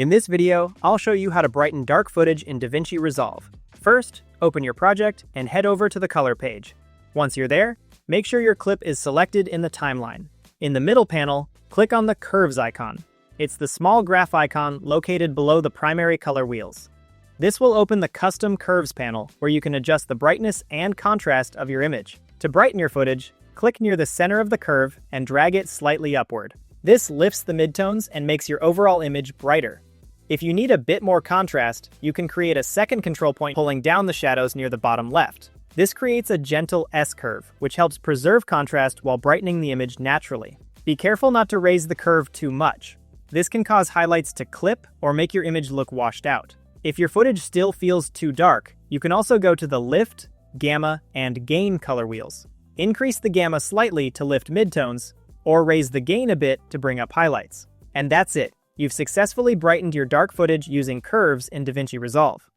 In this video, I'll show you how to brighten dark footage in DaVinci Resolve. First, open your project and head over to the color page. Once you're there, make sure your clip is selected in the timeline. In the middle panel, click on the curves icon. It's the small graph icon located below the primary color wheels. This will open the custom curves panel where you can adjust the brightness and contrast of your image. To brighten your footage, click near the center of the curve and drag it slightly upward. This lifts the midtones and makes your overall image brighter. If you need a bit more contrast, you can create a second control point pulling down the shadows near the bottom left. This creates a gentle S-curve, which helps preserve contrast while brightening the image naturally. Be careful not to raise the curve too much. This can cause highlights to clip or make your image look washed out. If your footage still feels too dark, you can also go to the Lift, Gamma, and Gain color wheels. Increase the Gamma slightly to lift midtones, or raise the gain a bit to bring up highlights. And that's it. You've successfully brightened your dark footage using curves in DaVinci Resolve.